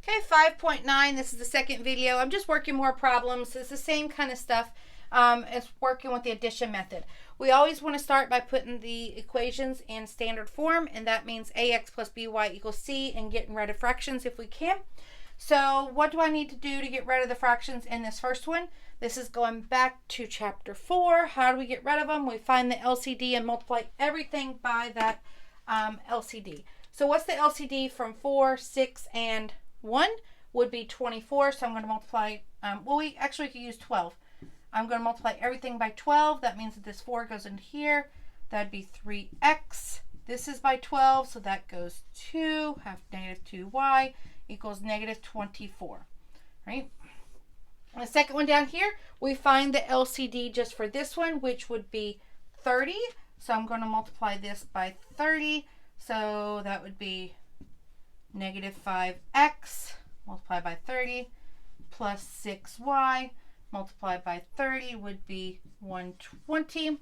Okay, 5.9, this is the second video. I'm just working more problems. It's the same kind of stuff. It's working with the addition method. We always want to start by putting the equations in standard form, and that means ax plus by equals c, and getting rid of fractions if we can. So what do I need to do to get rid of the fractions in this first one? This is going back to chapter 4. How do we get rid of them? We find the LCD and multiply everything by that LCD. So what's the LCD from 4, 6, and 1? Would be 24. So I'm going to multiply, we could use 12. I'm going to multiply everything by 12. That means that this 4 goes in here. That'd be 3x. This is by 12, so that goes 2. Have negative 2y equals negative 24. Right? And the second one down here, we find the LCD just for this one, which would be 30. So I'm going to multiply this by 30. So that would be negative 5x multiplied by 30 plus 6y multiplied by 30 would be 120.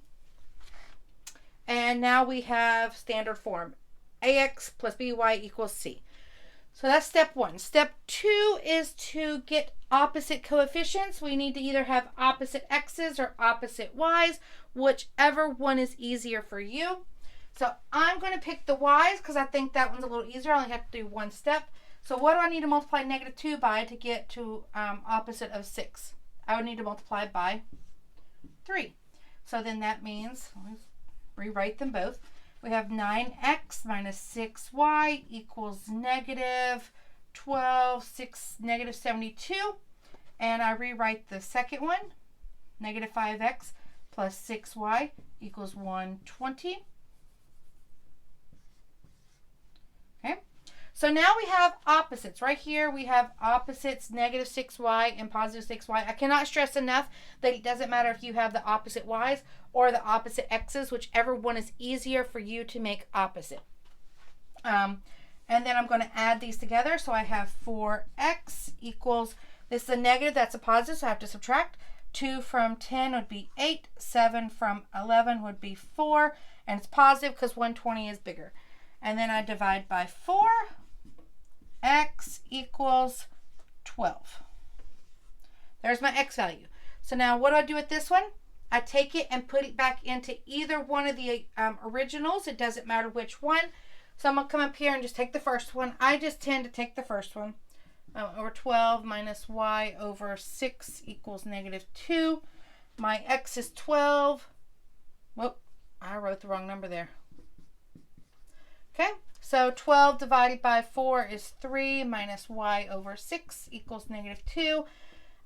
And now we have standard form. Ax plus by equals c. So that's step 1. Step 2 is to get opposite coefficients. We need to either have opposite x's or opposite y's, whichever one is easier for you. So I'm going to pick the y's because I think that one's a little easier. I only have to do one step. So what do I need to multiply negative 2 by to get to opposite of 6? I would need to multiply by 3. So then that means, let's rewrite them both. We have 9x minus 6y equals negative 72. And I rewrite the second one. Negative 5x plus 6y equals 120. Okay. So now we have opposites. Right here we have opposites, negative 6y and positive 6y. I cannot stress enough that it doesn't matter if you have the opposite y's or the opposite x's, whichever one is easier for you to make opposite. And then I'm going to add these together. So I have 4x equals, this is a negative, that's a positive, so I have to subtract. 2 from 10 would be 8. 7 from 11 would be 4. And it's positive because 120 is bigger. And then I divide by 4. X equals 12. There's my x value. So now what do I do with this one? I take it and put it back into either one of the originals. It doesn't matter which one. So I'm going to come up here and just take the first one. I just tend to take the first one. Over 12 minus y over 6 equals negative 2. My x is 12. Whoop, I wrote the wrong number there. Okay, so 12 divided by 4 is 3 minus y over 6 equals negative 2.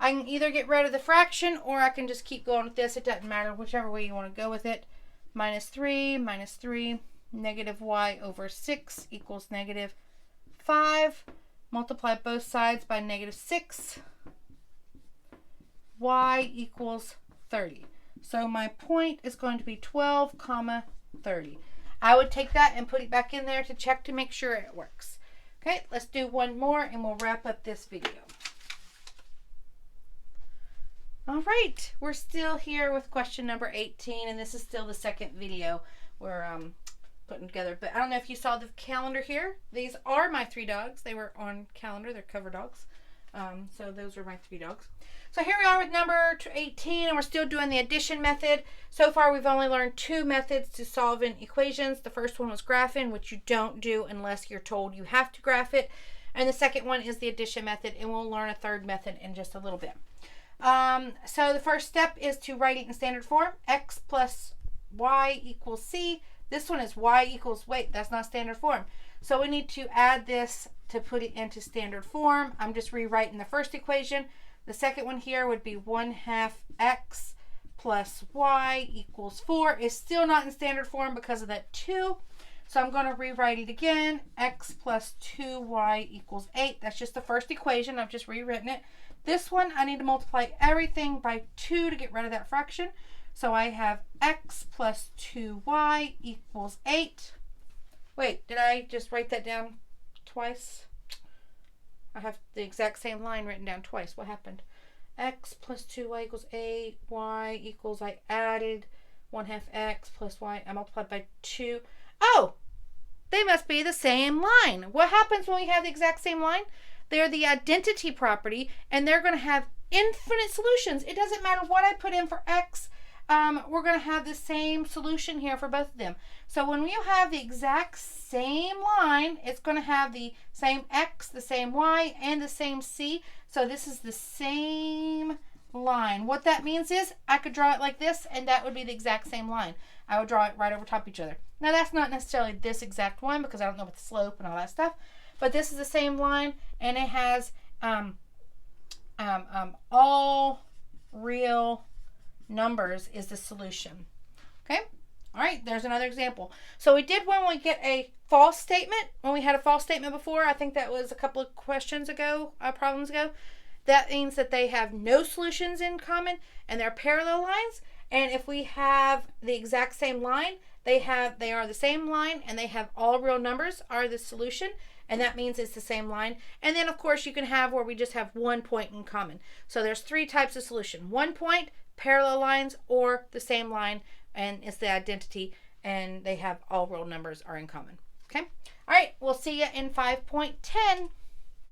I can either get rid of the fraction or I can just keep going with this. It doesn't matter, whichever way you want to go with it. Minus 3, negative y over 6 equals negative 5. Multiply both sides by negative 6. Y equals 30. So my point is going to be 12, 30. I would take that and put it back in there to check to make sure it works. Okay, let's do one more and we'll wrap up this video. All right, we're still here with question number 18, and this is still the second video we're putting together. But I don't know if you saw the calendar here. These are my 3 dogs. They were on calendar. They're cover dogs. So those are my 3 dogs. So here we are with number 18, and we're still doing the addition method. So far, we've only learned 2 methods to solving equations. The first one was graphing, which you don't do unless you're told you have to graph it. And the second one is the addition method, and we'll learn a third method in just a little bit. So the first step is to write it in standard form. X plus y equals c. This one is y equals, wait, that's not standard form. So we need to add this to put it into standard form. I'm just rewriting the first equation. The second one here would be 1/2 x plus y equals 4. It's still not in standard form because of that 2. So I'm going to rewrite it again. X plus 2y equals 8. That's just the first equation. I've just rewritten it. This one, I need to multiply everything by 2 to get rid of that fraction. So I have x plus 2y equals 8. Wait, did I just write that down twice? I have the exact same line written down twice. What happened? X plus 2y equals 8. Y equals, I added 1/2 x plus y. I multiplied by 2. Oh, they must be the same line. What happens when we have the exact same line? they're the identity property, and they're going to have infinite solutions. It doesn't matter what I put in for x. We're going to have the same solution here for both of them. So when you have the exact same line, it's going to have the same x, the same y, and the same c. So this is the same line. What that means is I could draw it like this, and that would be the exact same line. I would draw it right over top of each other. Now that's not necessarily this exact one because I don't know what the slope and all that stuff, but this is the same line, and it has all real numbers is the solution. Okay? All right, there's another example. So we did when we get a false statement, when we had a false statement before. I think that was a couple of questions ago, problems ago. That means that they have no solutions in common and they're parallel lines. And if we have the exact same line, they are the same line and they have all real numbers are the solution. And that means it's the same line. And then, of course, you can have where we just have 1 point in common. So there's 3 types of solution. 1 point, parallel lines, or the same line, and it's the identity, and they have all real numbers are in common. Okay? All right, we'll see you in 5.10.